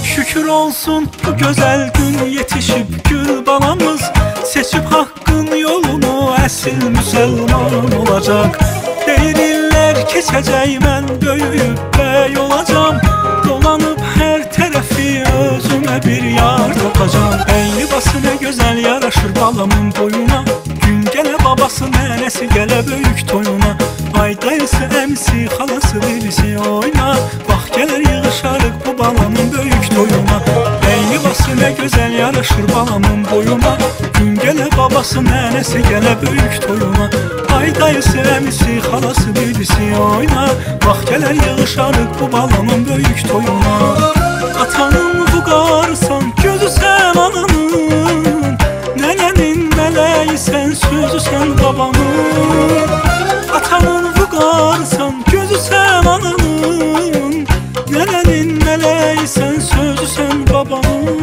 Şükür olsun bu güzel gün yetişip gül balamız, seçip hakkın yolunu esil Müslüman olacak. Değirlər keçəcək, mən böyüyüb bəy olacam, dolanıp her tərəfi özümə bir yar tapacam. Ey libası nə gözəl yaraşır balamın boyuna, gün gələ babası nənəsi gələ böyük toyuna. Ay dayısı, əmisi, xalası, birisi oyna, bax gələr yığışarıq bu balanın böyük toyuna. Ey libası nə gözəl yaraşır balamın boyuna, gün gələ babası nənəsi gələ böyük toyuna. Ay dayısı, əmisi, xalası, birisi oyna, bax gələr yığışarıq bu balanın böyük toyuna. Atanın vüqarısan, gözü sən ananın, nənənin mələyi sən, sözü sən babanın. Atanın vüqarısan, gözü sən ananın, nənənin mələyi sən, sözü sən babanın.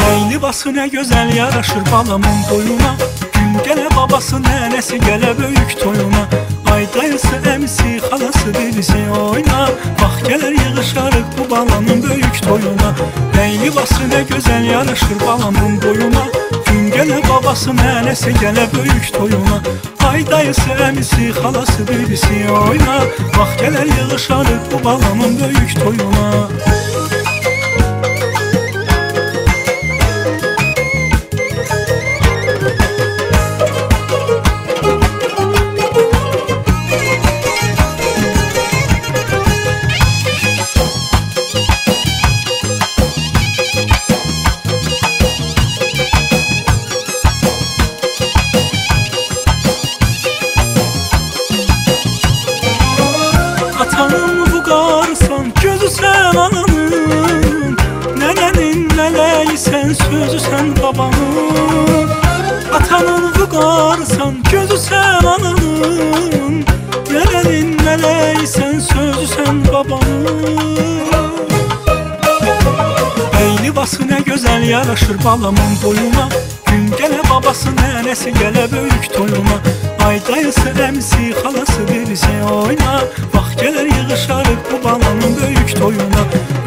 Ey libası nə gözəl yaraşır balamın boyuna, gün gələ babası nənəsi gələ böyük toyuna. Ay dayısı, əmisi, xalası, birisi oyna, bax gələr yığışarıq bu balanın böyük toyuna. Ey libası nə gözəl yaraşır balamın boyuna, gün gələ babası nənəsi gələ böyük toyuna. Ay dayısı, əmisi, xalası, birisi oyna, bax gələr yığışarıq bu balanın böyük toyuna. Atanın vüqarısan, gözü sən ananın, nənənin mələyi sən, sözü sən babanın. Atanın vüqarısan, gözü sən ananın, nənənin mələyi sən, sözü sən babanın. Ey libası nə gözəl yaraşır balamın boyuna, gün gələ babası nənəsi gələ böyük toyuna. Ay dayısı, əmisi, xalası, birisi oyna, bax gələr yığışarıq bu balanın böyük toyuna.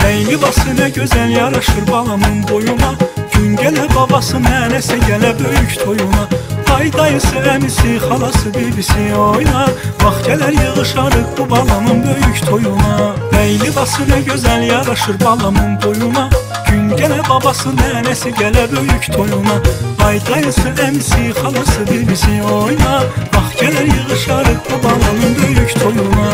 Ey libası nə gözəl yaraşır balamın boyuna, gün gələ babası nənəsi gələ böyük toyuna. Ay dayısı, əmisi, xalası, birisi oyna, bax gələr yığışarıq bu balanın böyük toyuna. Ey libası nə gözəl yaraşır balamın boyuna, gün gələ babası nənəsi gələ böyük toyuna. Ay dayısı, əmisi, xalası, birisi oyna, bax gələr yığışarıq bu balanın böyük toyuna.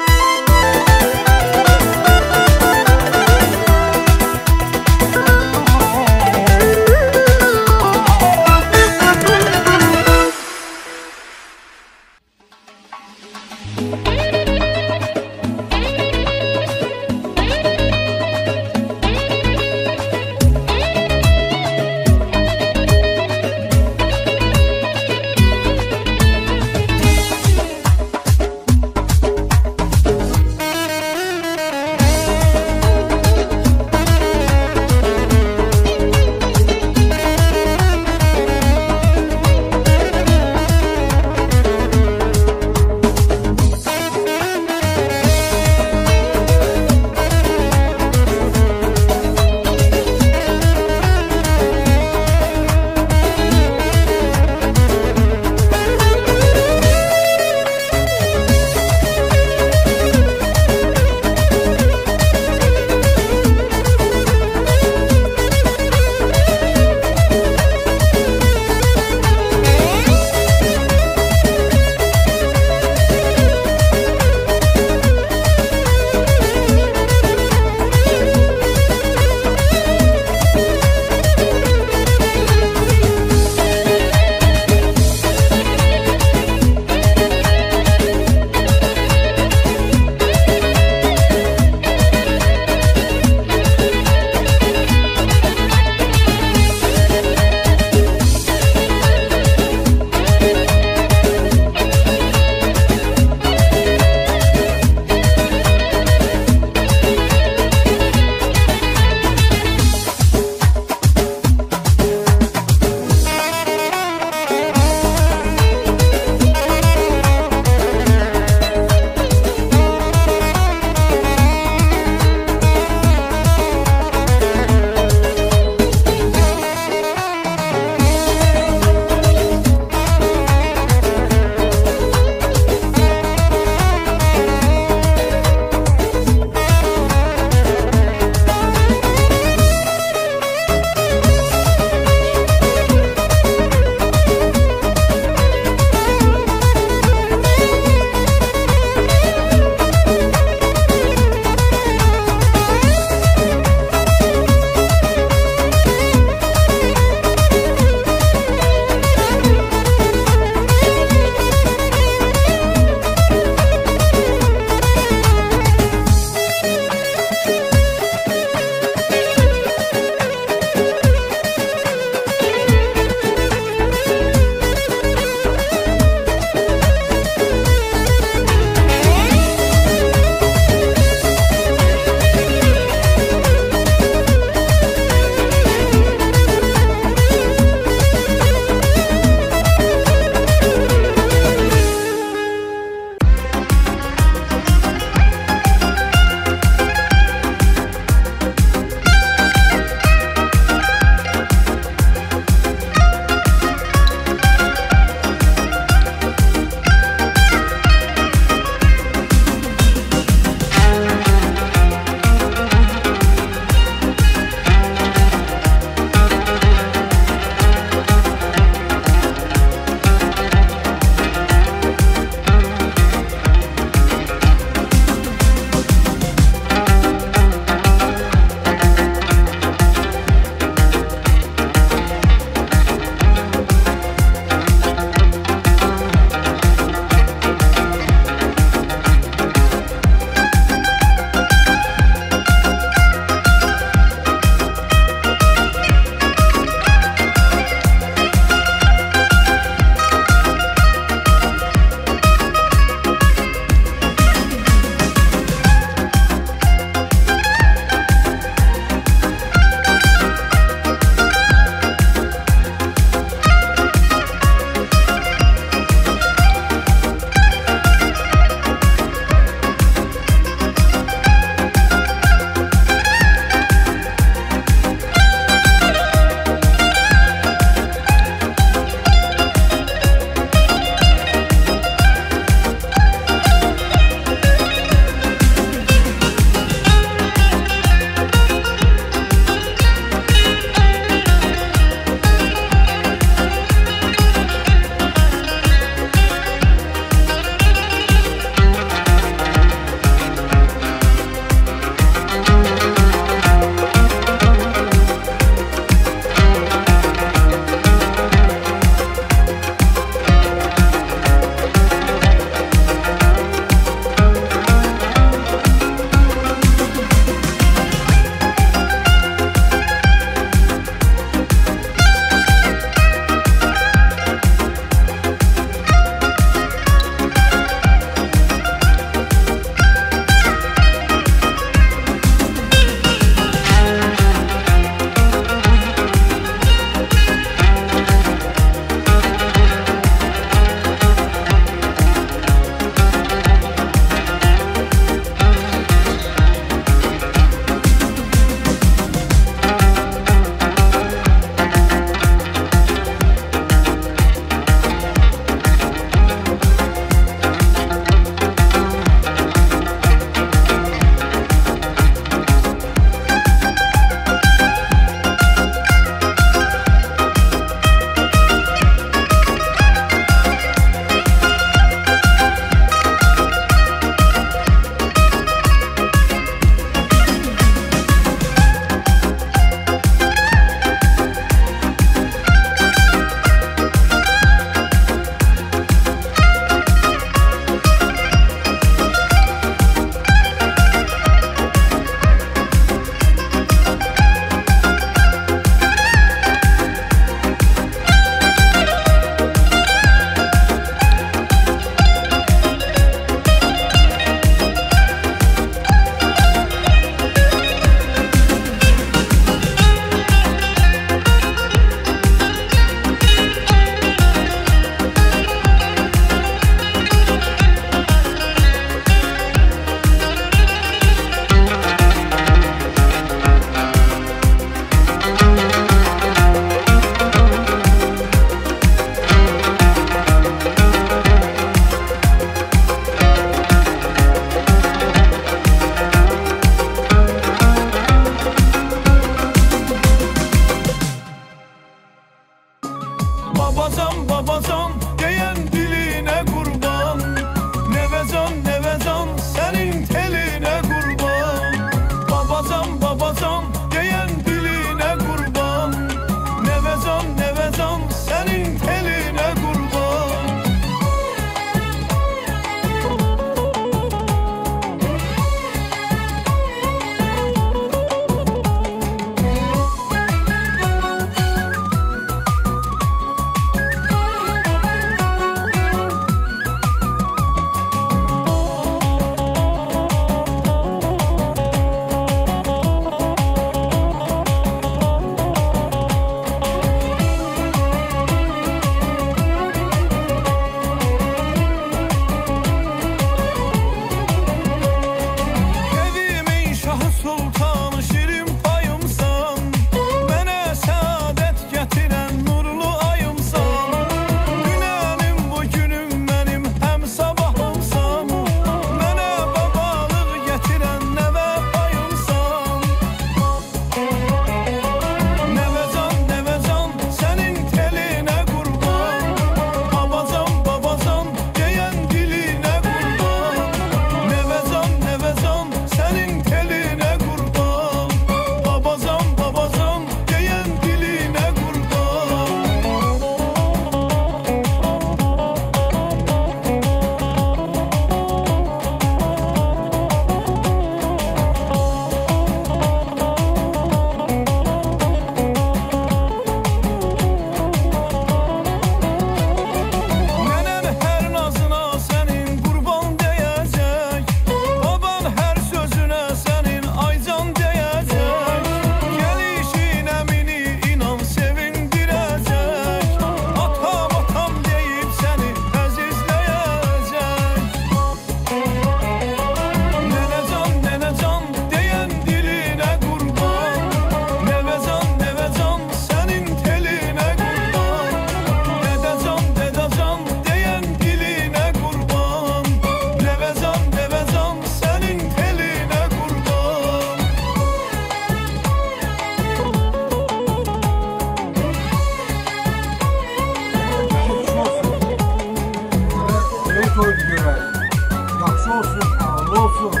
başı olsun, ağırlı olsun.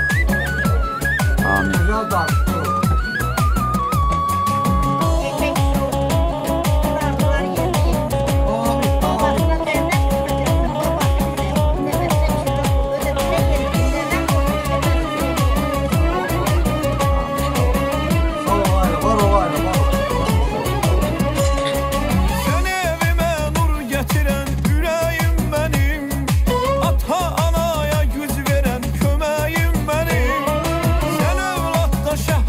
Amin. Güzel darısı olsun. Ata anaya güc verən köməyim mənim. Sən övladda şəh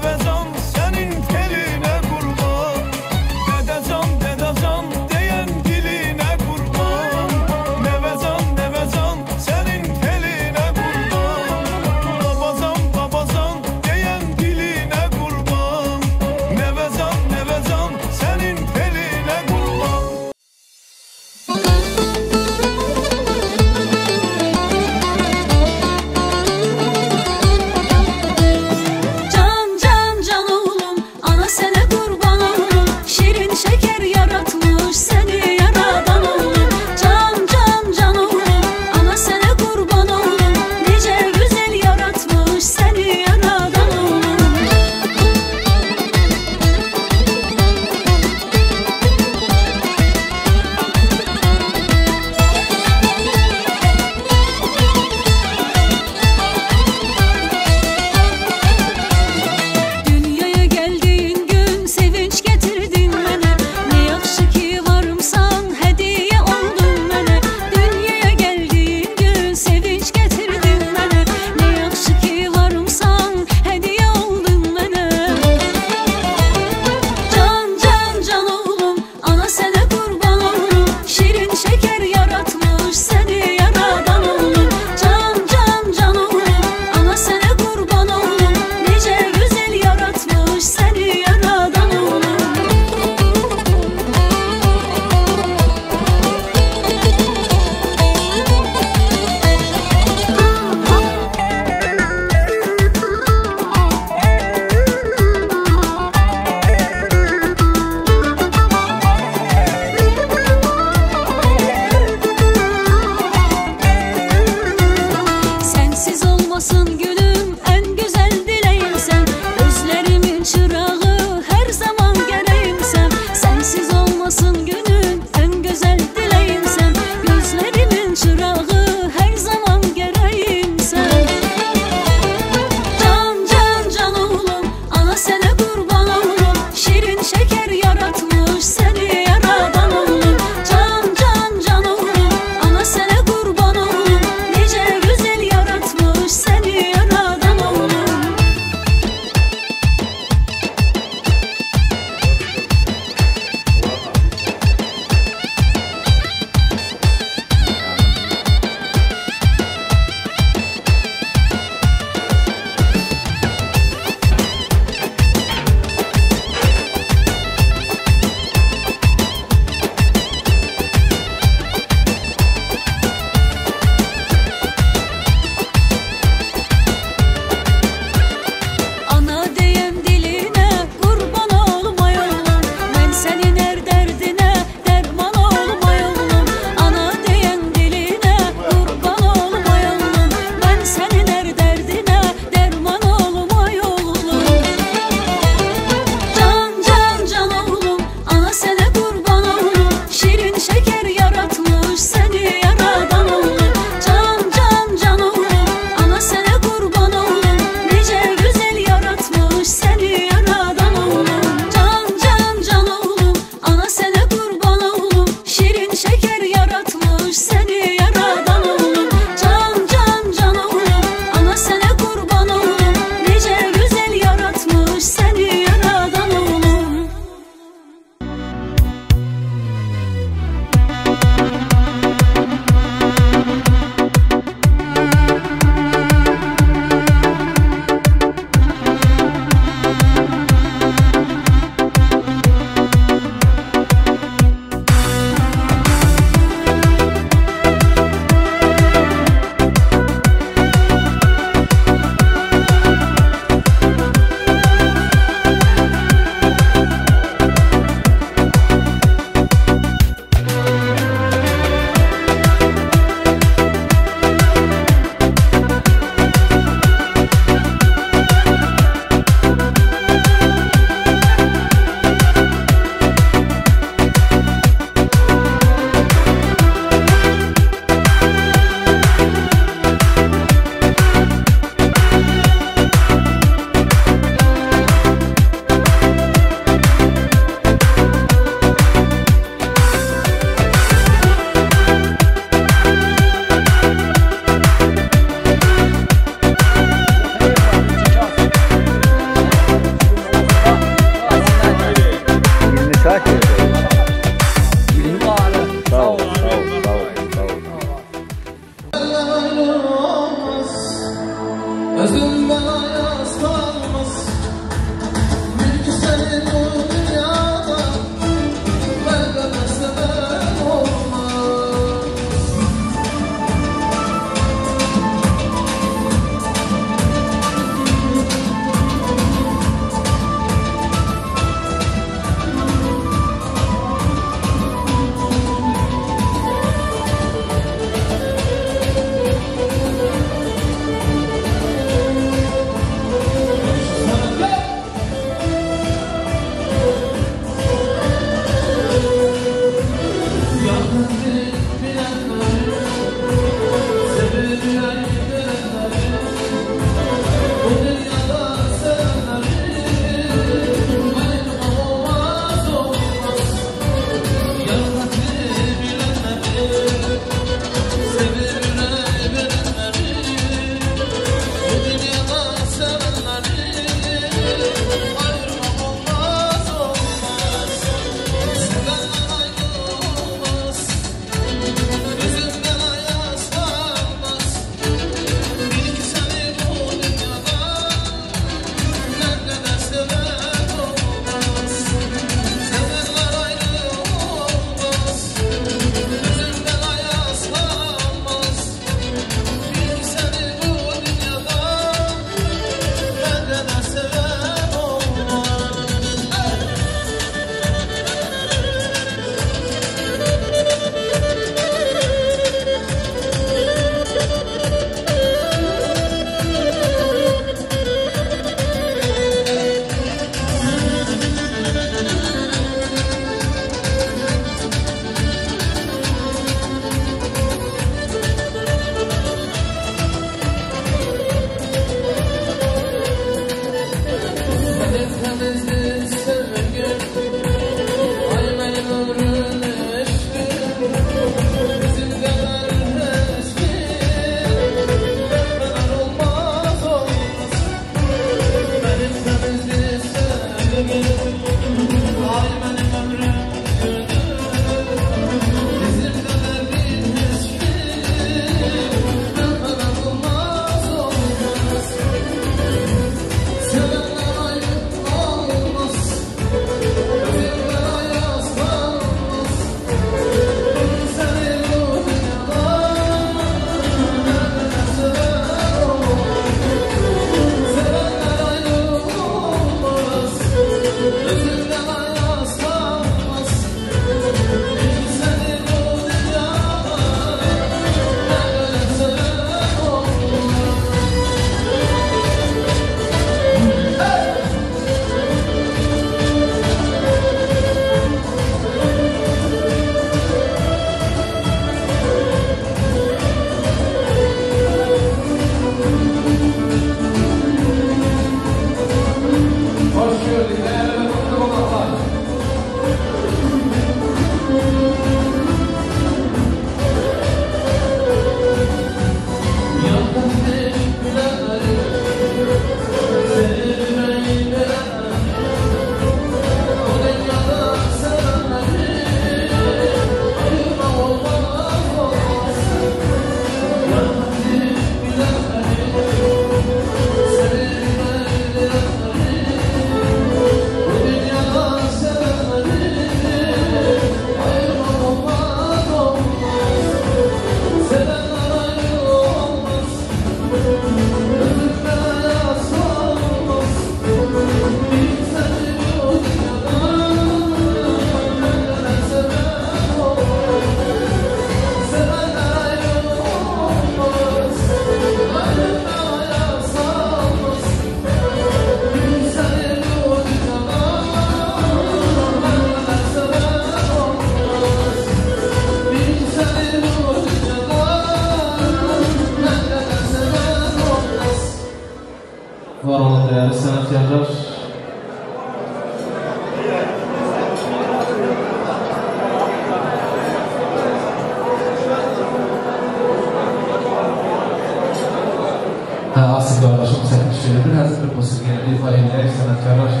qrupu sizə ifa edək, sənətkarlar.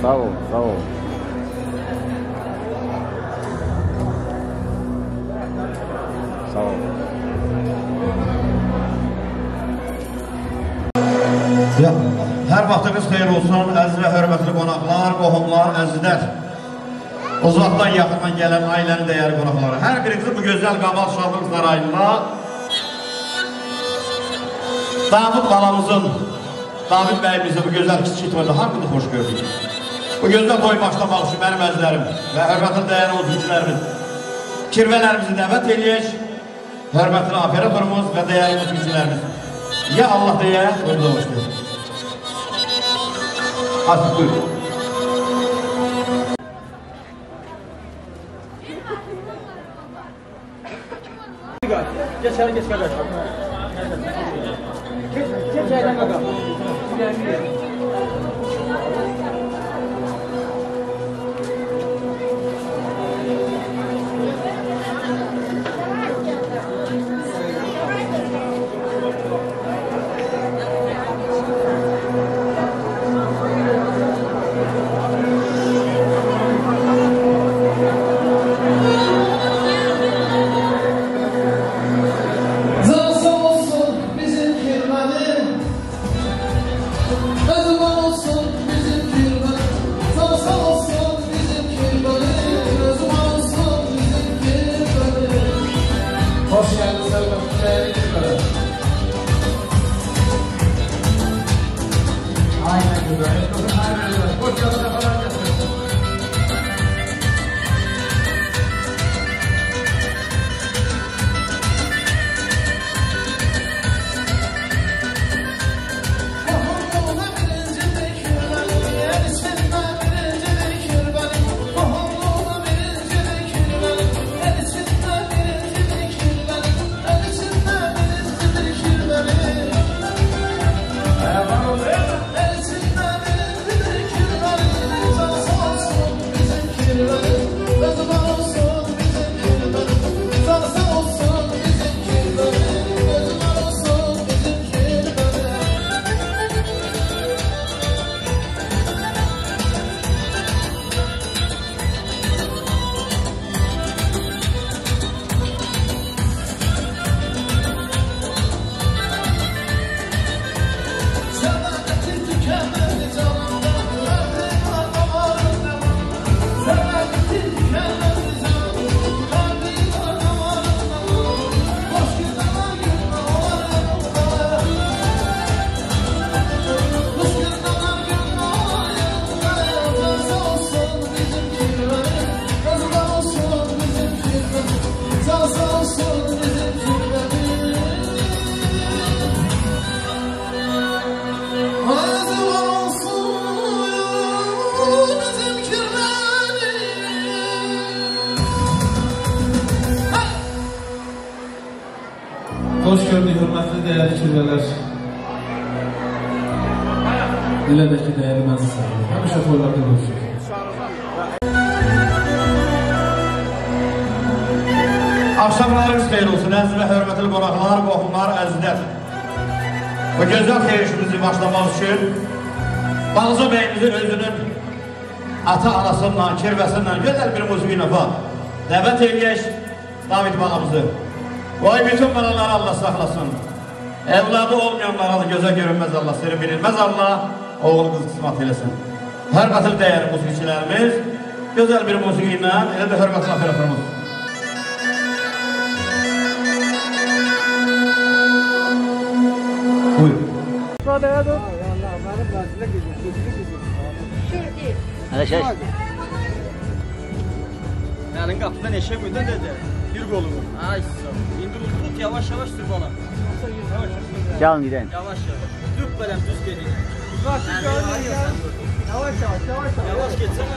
Sağ ol, sağ ol. Sağ ol. Hər vaxtınız xeyir olsun, əziz və hörmətli qonaqlar, qohumlar, əzizlər. Uzaqdan yaxından gələn ailənin dəyəri qonaqları. Hər birinizi bu gözəl Qamal Şahlıq Sarayında Davud balamızın, David bəyimizin bu gözəl kiçik toyda hamını xoş gördük. Bu gözəl toy başlamaq üçün mənim əzizlərim və hörmətli dəyəri uzunçilərimiz kirvələrimizi dəvət eləyək, hörmətli operatorumuz və dəyəri uzunçilərimiz. Ya Allah deyə, orada olmuşdur. Asıl buyurun. Miqat. Geç qardaş. Geç əylə qaqam. Hoş gördük, hürmetli değerli kirveler. Diledeki değerli məclisler. Həmişə toylarda görüşürük. Akşamlarınız xeyir olsun, əziz və hörmətli qonaqlar, qohumlar, əzizlər. Bu gözəl xeyirişimizi başlamaq üçün Bağza bəyimizin özünün ata-anasından, kirvəsindən gözəl bir musiqi ilə dəvət eləyək David balamızı. Vay bütün balaları Allah saxlasın. Evladı olmayanlara da gözə görünməz Allah, seri bilinməz Allah, oğul qız qismat eləsin. Hörmətli dəyərli musiqiçilərimiz, gözəl bir musiqi ilə, elə də hörmətli operatorumuz. Buyurun. Sadaya dur. Allah, benim Brasilya'ya gidiyor. Hadi şey. Yani kapıdan eşek ödün dedi. Bir kolumu. Ay sağ. İndi tut yavaş yavaş sür bana. Canım gidelim. Yavaş yavaş. Düp böyle düz gelin. Yavaş yavaş. Yavaş geçsene.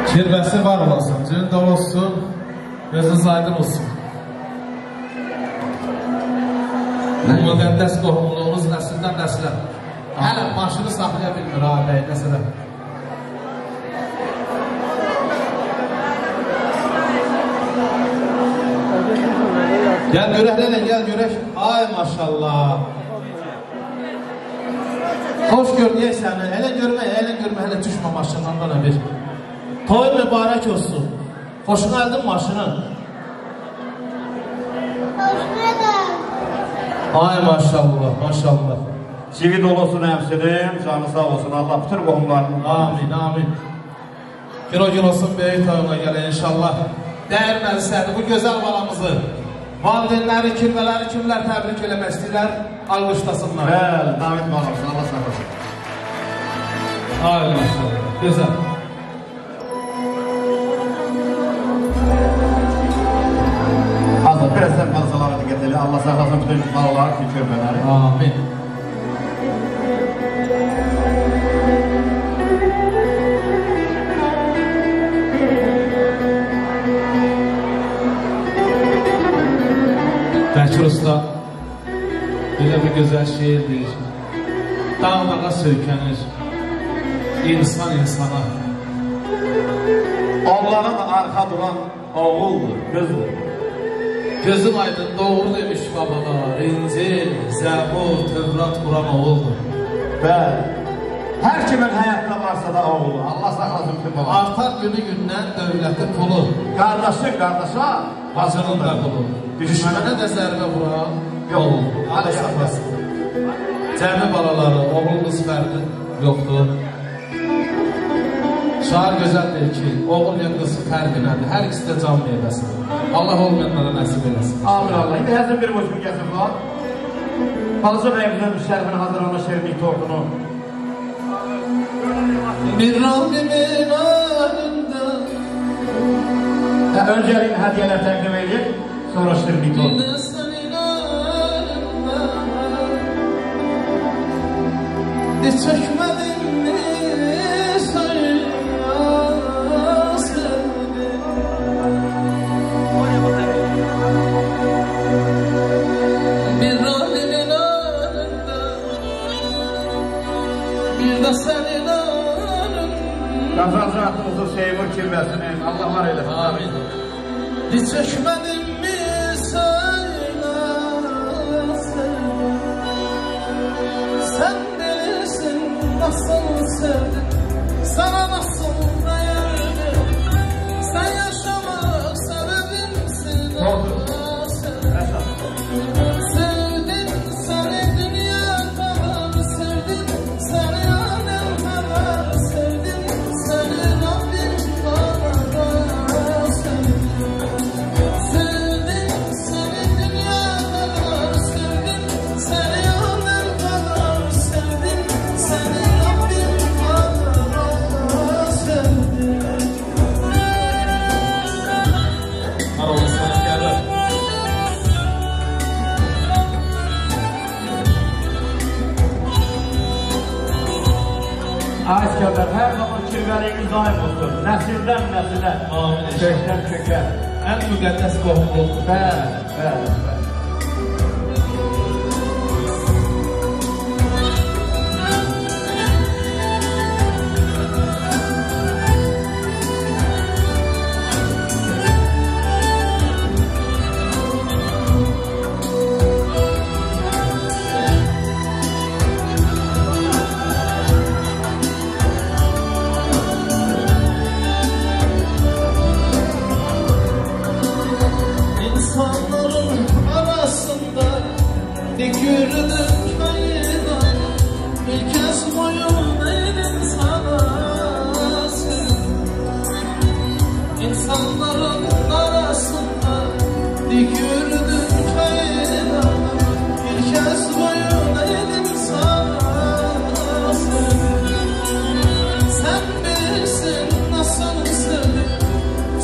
Kirvəsi var olasın, cürün dolu olsun, gözünüz aydın olsun. Bu müqəddəs qohumluğunuz nəsildən nəsilə hələ başını saxlaya bilmir ha, bəy, nəsələ. Gel görək hele, gel görək. Ay maşallah. Hoş görmeye seni. Hele görme, hele düşme maşından bir. Toy mübarek olsun. Hoşuna geldin maşını. Ay maşallah, maşallah. Çivi dolusun hemşerim, canı sağ olsun. Allah bütün qohumlarını. Amin, amin. Gün olsun böyük toyuna gələ inşallah. Dəyirməli səhədi bu gözəl balamızı. Valideynləri, kirmələri, kimlər təbrik eləmək istəyirlər, alqışlasınlar. Bəli, David balamızın, Allah sağ olsun. Ay maşallah, gözəl. Hazır, biraz sən balasalara diqqət elə. Allah saxlasın bütün balalar, körmələri. Amin. Bəkir Usta belə bir gözəl şeirdir. Dağ-dağa söykənir, insan insana. Onların arxa duran oğuldur, qızdır. Gözün aydın doğru demiş babalar, İncil, Zəbur, Tövrat, Quran oğuldur. Bəli. Hər kimin həyatda varsa da oğlu. Allah saxlasın bütün baba. Artar günü gündən dövləti pulu, Qardaşı, qardaşa, bacının da pulu. Düşmənə də zərbə vuran yol. Allah saxlasın. Cəmi balaları, oğul qız fərqi yoxdur. Şair gözəl deyir ki, oğul ya qız fərqi nədir? Hər ikisi də can meyvəsin. Allah olmayanlara nəsib eləsin. Amin Allah. İndi həzin bir boşluq gəlsin var. Balaca bəyimizin şərifini hazırlamış şeriflik tortunu. Bir Rabbimin önündə Öncəliyin hədiyələr təqdim edib, sonra şeriflik tortunu. Bir də sənin önündə Diz çəkmədim mi Qazancağımızı Seymur kirvəsinin Allah var elə. Amin. Diz çəkmədim mi Sen bilirsin nasıl sevdim, sana nasıl dayandım. Sen yaşamak sebebimsin. Sevdim seni dünya kadar, sevdim seni alem kadar, sevdim seni Rabbim kadar, sevdim seni dünya kadar, sevdim seni alem kadar, sevdim seni Rabbim kadar, sevdim. Arolun sana gelir. Aşkələr, hər zaman kirvəliyimiz daim olsun. Nəsildən nəsilə, kökdən kökə. En müqəddəs qohumluqdur. Bəli, bəli. İnsanların arasında dikürdüm kayına, bir kez boyun eğdim sana. İnsanların arasında dikürdüm kayına, bir kez boyun eğdim sana. Sen bilirsin nasıl sevdim,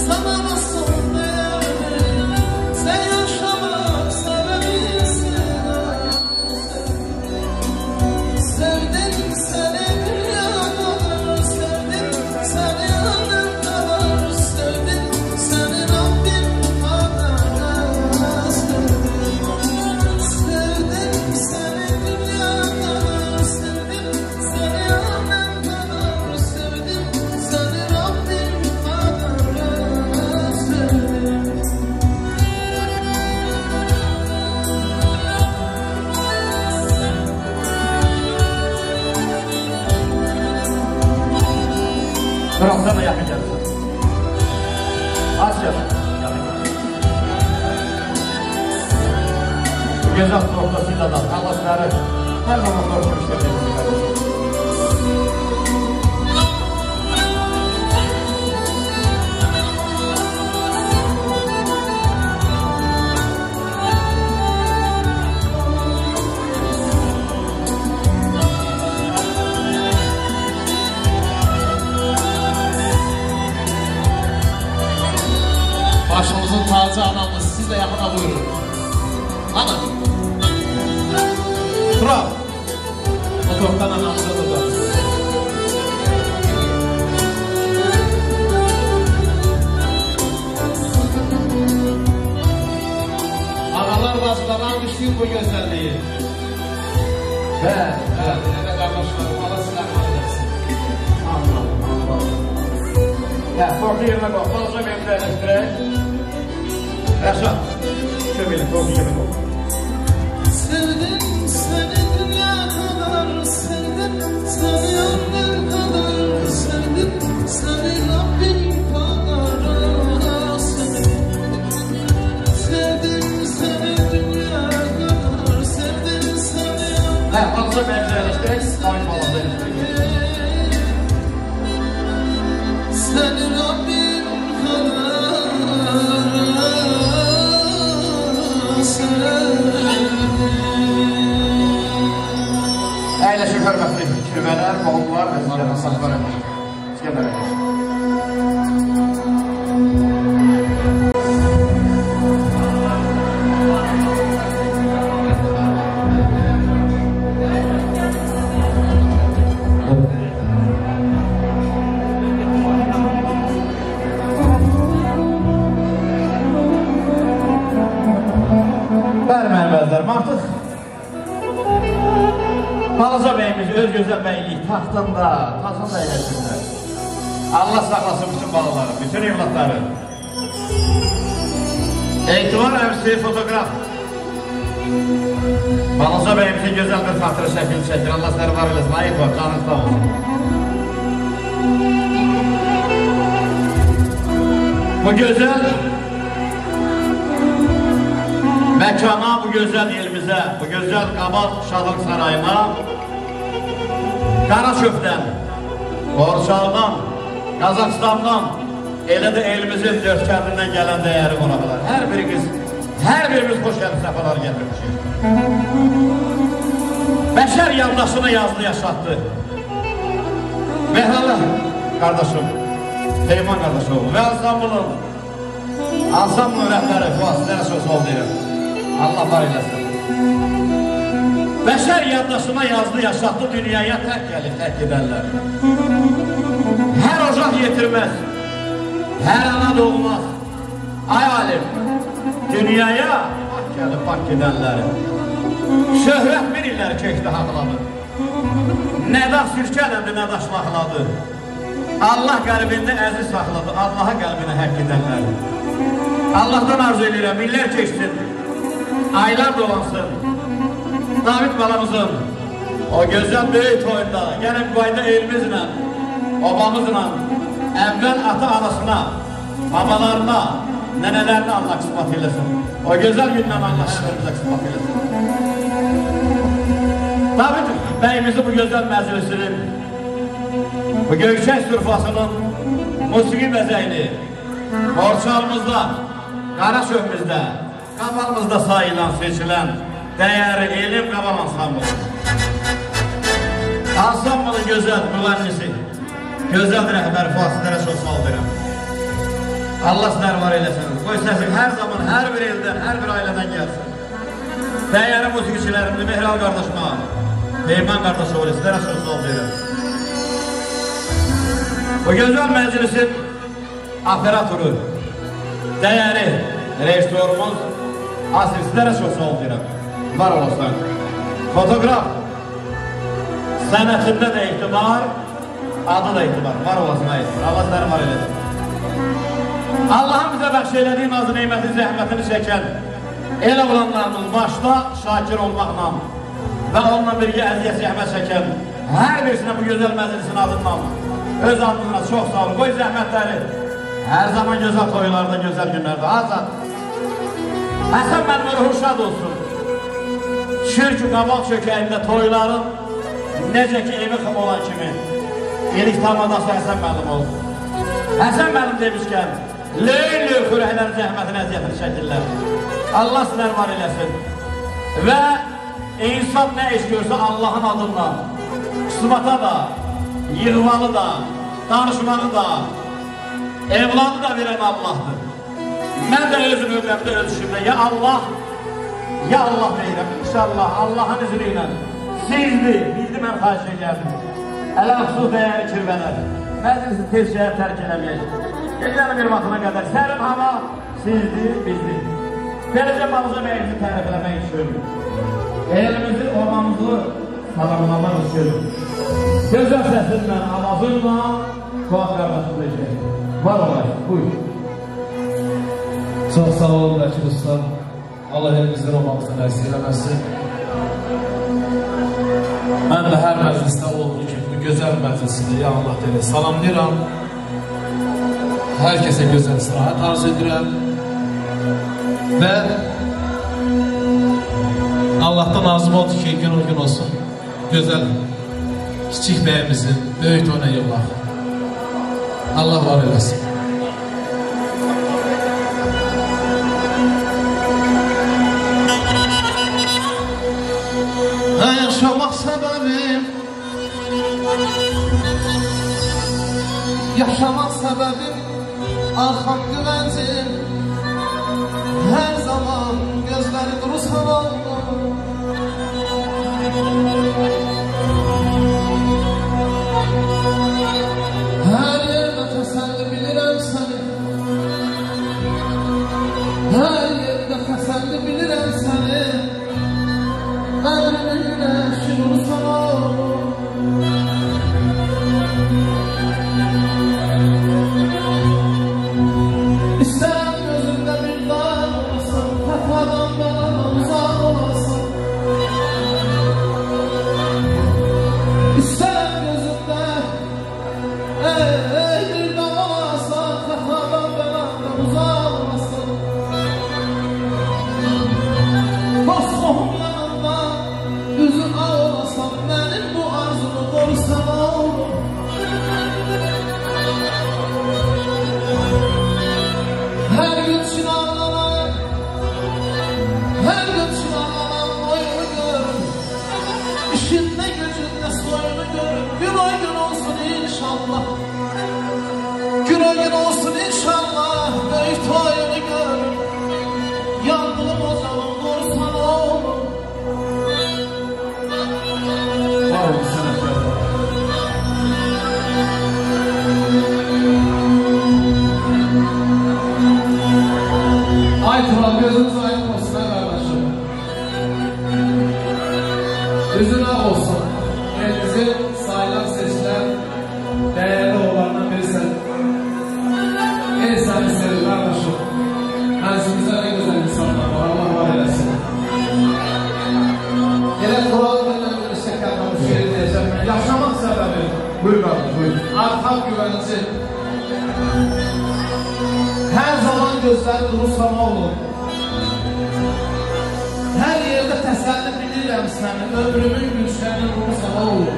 sana nasıl dayandım. Sen yaşamak sebebisin. Sevdim seni dünya kadar, sevdim seni alem kadar, sevdim seni Rabbim kadar, Gözəl noktasıyla da Allah sizləri hər zaman xoş görüşlər. Başımızın tacı anamız, siz de yakına buyurun. Hanım. Tural. Motordan anamıza da da. Ağalar bacılar almışlayın bu güzelliği. Evet. Evet kardeşlerim, Allah silahlar edersin. Ya, korku yerine bak, fazla memnunlaştırayım. Yaşa, şöyle, korku yerine bak. Sevdim seni dünya kadar, sevdim seni ömür kadar, sevdim seni Rabbim kadar, sevdim seni dünya kadar, sevdim seni ömür kadar. Fazla memnunlaştırayım, David Balası'yla. seni Rabbim kadar, Əyləşin hörmətli kirvələr, qohumlar və sizlərə saxlar edir. İskəndər əyləşin. Bəli, mənim əzlərim, artıq Balaca bəyimiz öz gözəl bəylik taxtında, tasında əyləşsinlər. Allah saxlasın bütün balaları, bütün evlatları. Etibar əmsi fotoqraf. Balaca bəyimizin gözəl bir xatırı şəkil çəkir. Allah sizləri var eləsin. Etibar, canınız sağ olsun. Bu gözəl məkana, bu gözəl elimizə, bu gözəl Qabaq Şadlıq Sarayına Qaraşövdən, Borçaldan, Qazaxıstandan, elə də elimizin dörd kəndindən gələn dəyəri qonaqlar. Hər birimiz xoş gəlib səfalar gətirmişik. Bəşər yoldaşına yazdı, yaşatdı. Mehralı qardaşım, Teyman qardaşoğlu və Ansamblın rəhbəri Fuasizlərə söz ol deyirəm. Allah var eləsin. Bəşər yaddaşına yazdı, yaşatdı, dünyaya tək gəlir, tək gedərlər. Hər ocaq yetirməz, hər ana doğmaz. Ay alim, dünyaya bak gəlib, bak gedənləri. Şöhrət bir illəri keçdi haqladı. Nədah sürkələndi, nədaş laxladı. Allah qəlbində əziz saxladı, Allaha qəlbinə həkk edənləri. Allahdan arzu edirəm, illər keçsin, aylar dolansın. David balamızın o gözəl böyük toyunda, gəlib qayda elimizlə, obamızla, əvvəl ata-anasına, babalarına, nənələrinə Allah qismat eləsin. O gözəl gündən Allah şəhərimizə qismat eləsin. David bəyimizi bu gözəl məclisinin, bu Göyçək sürfasının musiqi bəzəyini Borçalımızda, Qaraşövmüzdə, Qabağımızda sayılan, seçilən dəyəri elm Qabaq ansamblı. Ansamblının gözəl müğənnisi, gözəl rəhbəri Fuasizlərə çox sağ verirəm. Allah sizlər var eləsin. Qoy səsim hər zaman, hər bir eldən, hər bir ailədən gəlsin. Dəyəri musiqiçilərimdir, Mehral qardaşıma, Teyman qardaşoğlu, sizlərə çox sağ verirəm. Bu gözəl məclisin operatoru, dəyəri rejissorumuz Asif, sizlərə çox sağ verirəm. Var olasın. Fotoqraf, sənətində də etibar, adı da etibar. Var olasın, etibar. Allah sizləri var eləsin. Allah'ın bize bəxş elədiyi nazı neymətin zəhmətini çəkən el olanlarımız başda şakir olmaqla və onunla birgə əziyyət zəhmət çəkən hər birisinə bu gözəl məclisin adından öz adına çox sağ olun. Qoy zəhmətləri hər zaman gözəl toylarda, gözəl günlərdə. Azad, Həsən mənim ruhu şad olsun. Şükür ki, qabaq çökəyində toyların necə ki, evi xım olan kimi ilik tamadası Həsən müəllim oldu. Həsən müəllim demişkən, löy-löy xürəklərin zəhmətin əziyyətini çəkirlər. Allah sizlər var eləsin. Və insan nə iş görsə Allahın adınla, qısmata da, yığmalı da, danışmağı da, evladı da verən Allahdır. Mən də öz növbəmdə ölçümdə ya Allah deyirəm. İnşallah Allahın izni ilə sizdir, bildi mən xahiş edirəm. Əl-əxsus dəyəri kirvələr. Məclisi tez şəhər tərk eləməyək. Gecənin bir vaxtına qədər sərin hava sizdir, bizdir. Beləcə Balıca məyimizi tərəf eləmək üçün, elimizi, ormanımızı salamlamaq üçün gözəl səsinlə, avazınla Fuad qardaşımıza işləyək. Var olayıq, buyur. Çox sağ olun Vəkil Usta. Allah elimizdən olmamızdan əksik eləməsin. Mən də hər məclisdə olduğu kimi bu gözəl məclisində ya Allah deyil, salamlayıram. Hər kəsə gözəl istirahət arzu edirəm. Və Allahdan arzum oldu ki, gün o gün olsun gözəl kiçik bəyimizin böyük toyuna yollar. Allah var eləsin. Yaşamak sebebim, yaşamak sebebim, arkam güvencim. Her zaman gözleri duru sana. Her yerde teselli bilirim seni. Her yerde teselli bilirim seni. Ömrümün şunu sana. İsterim gözümde bir dağ olasın, kafadan bana uzak olasın. İsterim gözümde bir dağ olasın, kafadan bana uzak olasın. Dostum yanımda üzün ağlasam, benim bu arzumu korusan olur. Her gün çınarlanan, her gün çınarlanan oyunu görün. İşinde gücünde soyunu görün. Gün o gün olsun inşallah. Gün o gün olsun inşallah. Büyük toyunu görün. Yandığım ocağım korusan olur. Var olun sana şöyle. Ay Turan, gözünüz aydın olsun ha kardeşim. Gözün ağ olsun. Elimizin sayılan seçilen değerli oğlandan birisin. En seni sevdim kardeşim. Menzimize ne güzel insanlar var. Allah var eylesin. Yine Kur'an'la bir şekerle bu şehir diyeceğim. Yaşamak sebebi. Buyur kardeşim, buyur. Arka güvenci. Her zaman gözleri duru sana olur. Her yerde teselli bilirəm səni. Ömrümün gülşənin ruhu sana olur.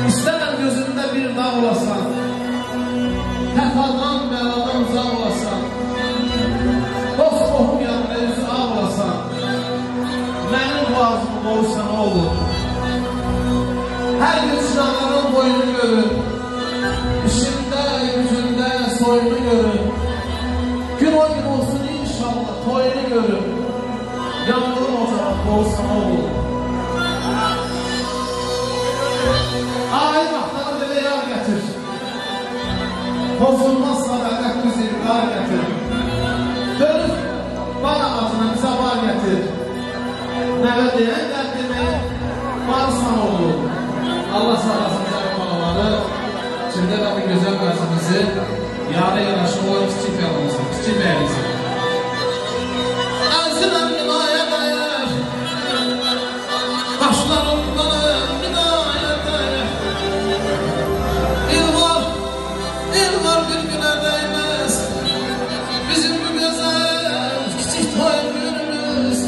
İstərəm gözümdə bir dağ olasan, təfadan, bəladan uzaq olasan, dost qohum yanında üzü ağ olasan, mənim boğazımı qorusan olur. Hər gün silahların boyunu görün, işində, gücündə soyunu görün. Gün o gün olsun inşallah, toyunu görün. Yandığım ocağı qorusan olur. Ay vaxtları belə yar gətir. Pozulmaz sadakat bizi var gətir. Dönüb bar ağacına bizə var gətir. Nəvə deyən dərdini varsan olur. Allah sağlasın canım balaları. Şimdi de bu güzel məclimizi yarı yanaşı olan kiçik yanımızı, kiçik bəyimizi. Əziləm minaya dəyər, qaşlarımdan minaya dəyər. İl var bir günə dəyməz, bizim bu gözəl kiçik toy günümüz.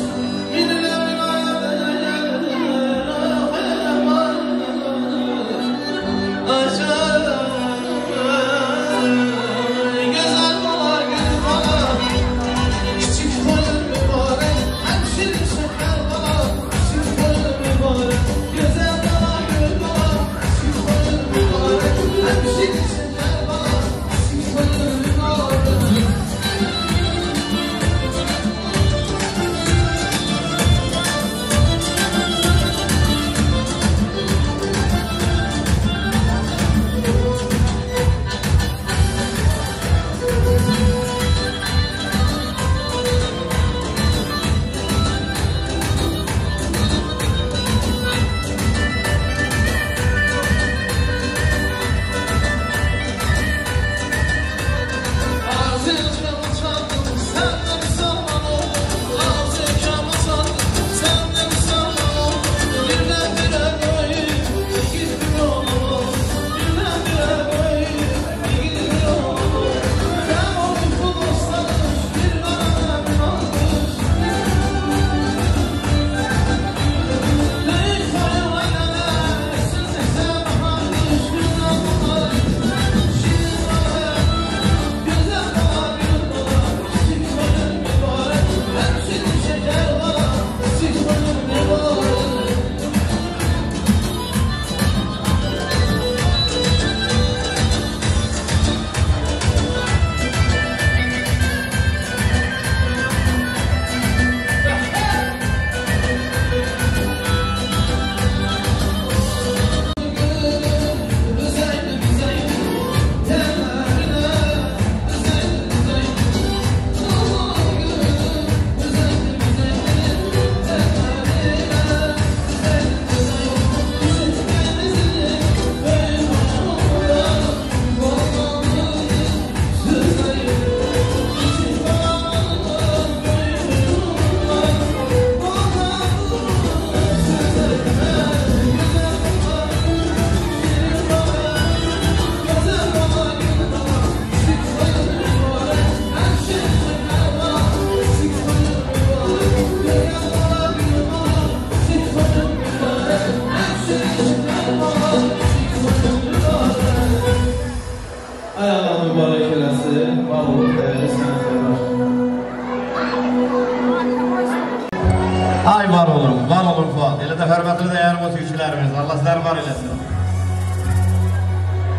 Elə də hörmətli dəyərli musiqiçilərimiz, Allah sizləri var eləsin.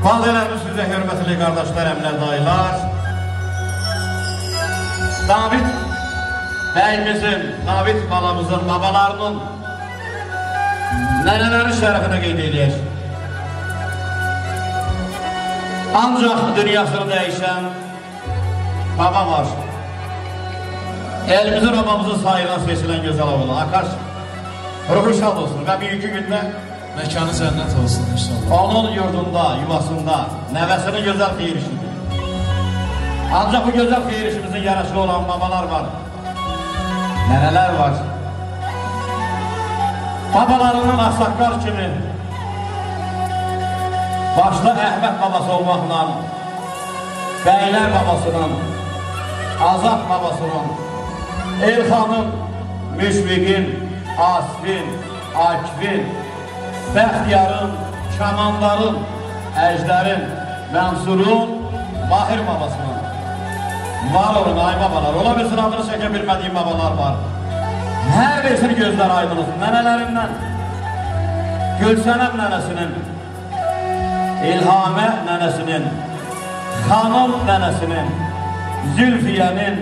Valideynlərimiz sizə hörmətli qardaşlar, əmlər, dayılar. David bəyimizin, David balamızın, babalarının nənələrin şərəfinə qeyd edək. Ancaq dünyasını dəyişən baba var. Elimizin babamızın sayına seçilən gözəl oğlu Akaş ruhu şad olsun və bir iki gündə məkanı cənnət olsun inşallah. Onun yurdunda, yuvasında nəvəsinin gözəl xeyir işidir. Ancaq bu gözəl xeyir işimizin yaraşı olan babalar var, nənələr var. Babalarından Ağsaqqal kimi başda Əhməd babası olmaqla Bəylər babasının, Azad babasının, Elxanın, Müşfiqin, Asfin, Akifin, Bəxtiyarın, Kamanların, Əjdərin, Mənsurun, Mahir babasının var olun ay babalar. Ola bilsin adını çəkə bilmədiyim babalar var. Hər birisini gözlər aydınız. Nənələrindən Gülsənəm nənəsinin, İlhamə nənəsinin, Xanım nənəsinin, Zülfiyənin,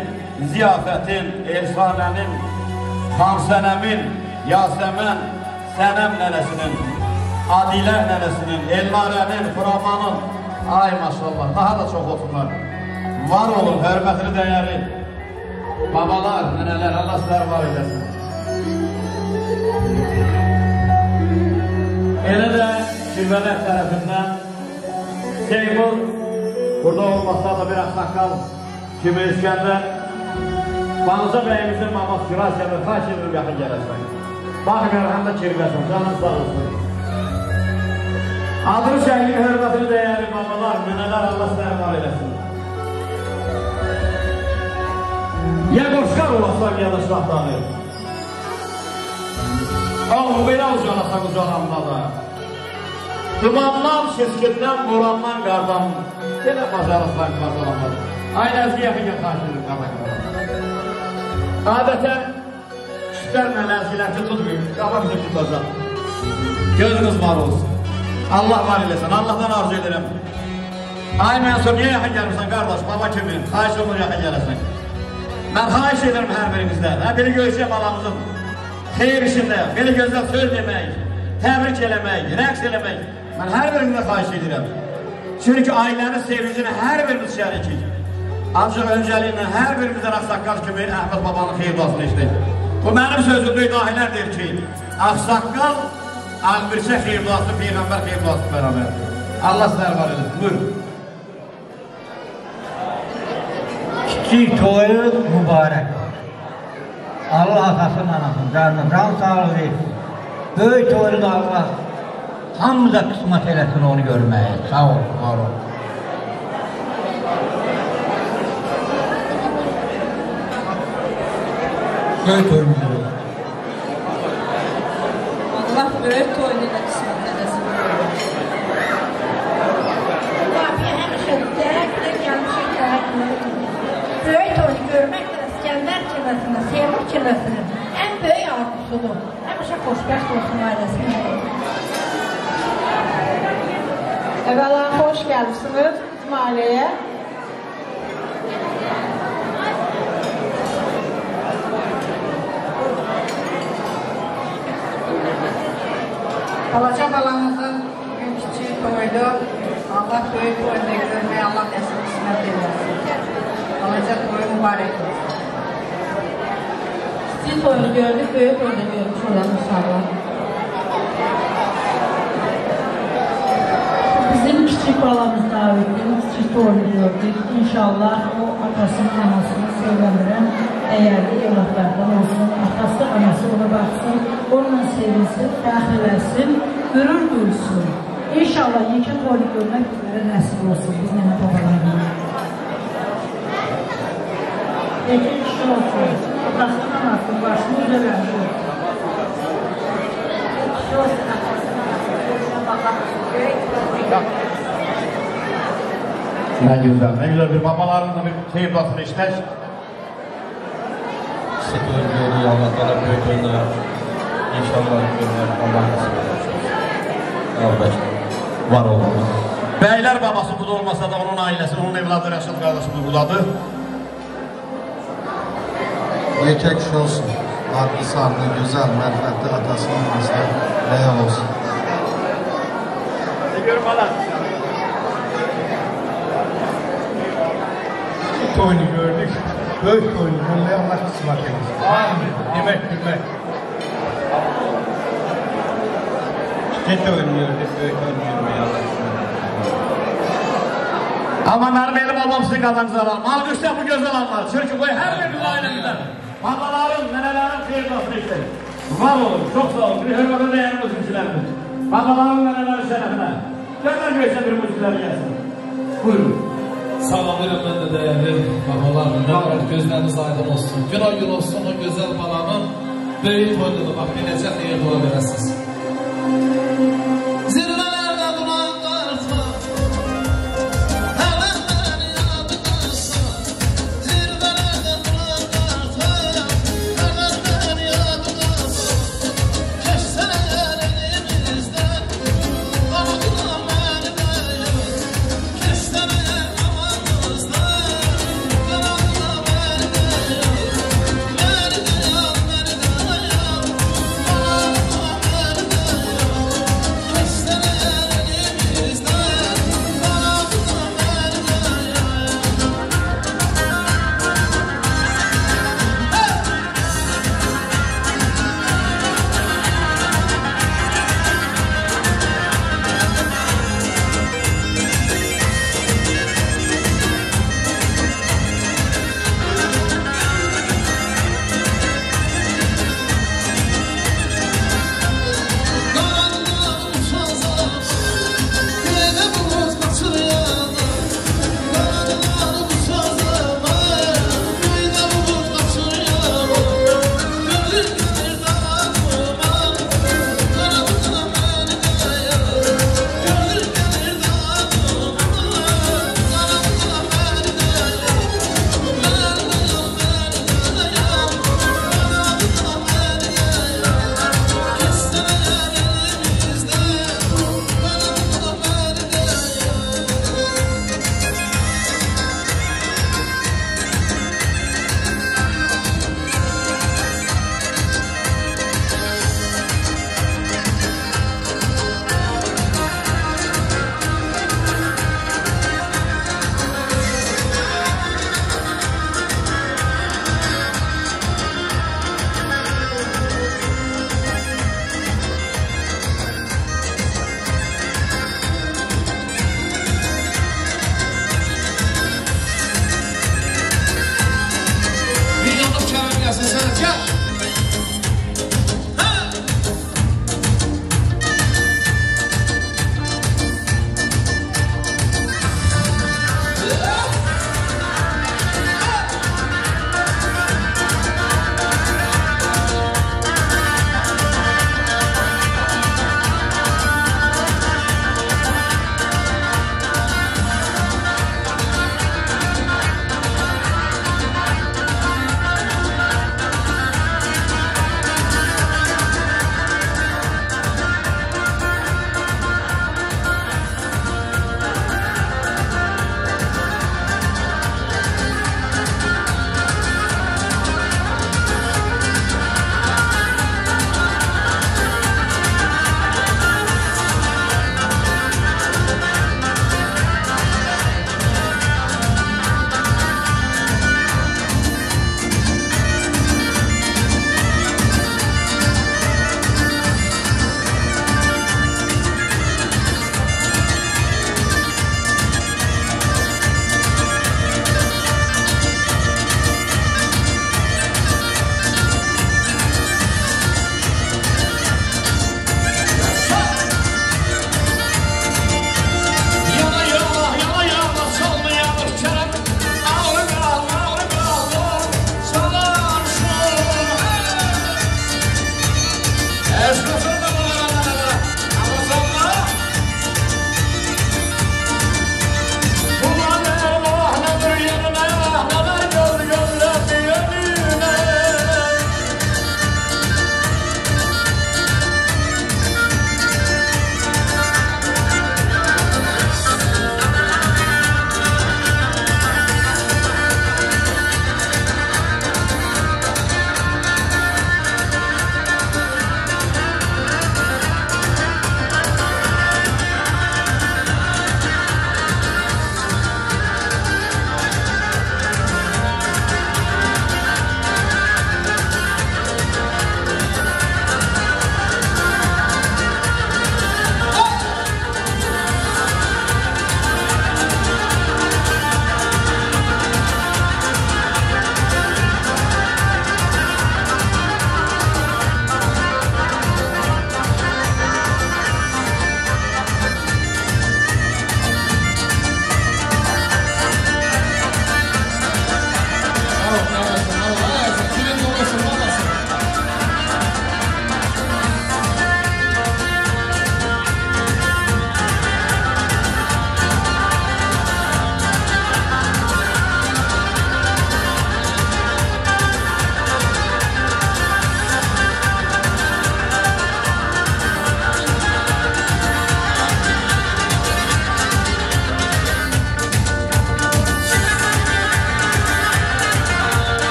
Ziyafətin, Elsanənin, Xansənəmin, Yasəmən, Sənəm nənəsinin, Adilə nənəsinin, Elmarənin, Furamanın, ay maşallah, daha da çox oturlar. Var olun, hörmətli dəyəri, babalar, nənələr, Allah sizləri var edəsin. Elə də Şirvələk tərəfindən Seymur, burada olmasa da bir Ağsaqqal kimi İskəndər, Banıca bəyimizin maması Firasiyədə xaç edir yaxın gələsən. Baxmıyor, həm də kirvəsən, canın sağ olsun. Adını şəhli, hörmətli dəyərli babalar, nənələr, Allah sizləri var eləsin. Ya qoşqar olasam yadaşlaqları. Oğlu belə ucalasan ucalanma da. Dumandan, şirketdən, borandan, qardan. Belə bacarıqlar qazalanlar. Aynı əzgi yaxın xaç edir qazalanlar. Adətən küçüklərlə ləzgilərki tutmayın, qaba bizi tutacaq. Gözünüz var olsun. Allah var eləsin, Allahdan arzu edirəm. Ay Mənsur, niyə yaxın gəlmirsən qardaş, baba kimi, xahiş olunur yaxın gələsən. Mən xahiş edirəm hər birinizdən, biri görüşəm alamızın xeyir işində, biri gözəl söz demək, təbrik eləmək, rəqs eləmək. Mən hər birinizdən xahiş edirəm. Çünki ailənin sevincini hər birimiz şərikik. Ancaq öncəliylə hər birimizdən Ağsaqqal kimi Əhməd babanın xeyir duasını işləyik. Bu mənim sözümdə ilahilər deyir ki, Ağsaqqal, Albirçə xeyir duası, Peyğəmbər xeyir duası bərabər. Allah sizləri var edin. Buyurun. Kiçik toyu mübarək. Allah atasının anasının canına can sağlığı versin. Böyük toyu da Allah hamıza qismət eləsin onu görməyə. Sağ olun, var olun. Böyük toyumuzu verir. Allah böyük toyunu da qismət eləsin. Vafiyə həmişə dərəklə gəlmişək tərəqləri. Böyük toyunu görmək də İskəndər kilvəsində, Seymur kilvəsinin ən böyük arzusudur. Həmişə xoşbəxt olsun ailəsində. Əvvəla xoş gəlmişsiniz bizim ailəyə. Balaca balamızın bugün kiçik toydu. Allah böyük toyunu görməyə Allah nəsib qismət eləsin. Balaca toyu mübarək olsun. Kiçik toyunu gördük, böyük toyunu görmüş olan inşallah. Bizim kiçik balamız David'in kiçik toyunu gördük. İnşallah o atasının anasını sevindirən dəyərli evlatlardan olsun. Atası, anası ona baxsın, onunla sevinsin, dəxiləsin, qürur duysun. İnşallah yekə toyunu görmək üzrə nəsib olsun biz nənə babalarına. Yekə kişi olsun, atasının anasının başını üzərəndir. Kişi olsun, atasının anasının baxarsın. Nə güzel bir babalarınla bir xeyir duasını işlər. Sıkılır görüyor, Allah da büyük oynar. İnşallah Allah nasip eder. Kardeş, var olun. Beyler babası burada olmasa da onun ailesi, onun evladı Rəşad qardaşımız buradadır. Erkek olsun. Adlı sarlı, güzel, mərfətli atasının anasına rəyal olsun. Görüm bana. İlk oyunu gördük. Böyük oyunu. Vallahi Allah kısmet eylesin. Amin. Demek. İlk oyunu gördük. Böyük oyunu görmeyi Allah kısmet eylesin. Ama benim elim olmam sizin kazançlar var. Alkışlar bu güzel anlar. Çünkü bu her birinin ailemizden. Babaların, nenelerin kıyırmasını istedim. Var olun, çok sağ olun. Bir hürmetine değerli müzikçilerimiz. Babaların, nenelerin şerefine. Gönder göğse bir müzikler gelsin. Buyurun. Salamlayırım ben de değerli babalarımdan. Gözleriniz aydın olsun. Gün olsun o güzel balanın böyük toyluğu. Bak biləcək xeyir dua verəsiniz. Zirvelerde duran qartma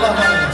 Allah razı olsun.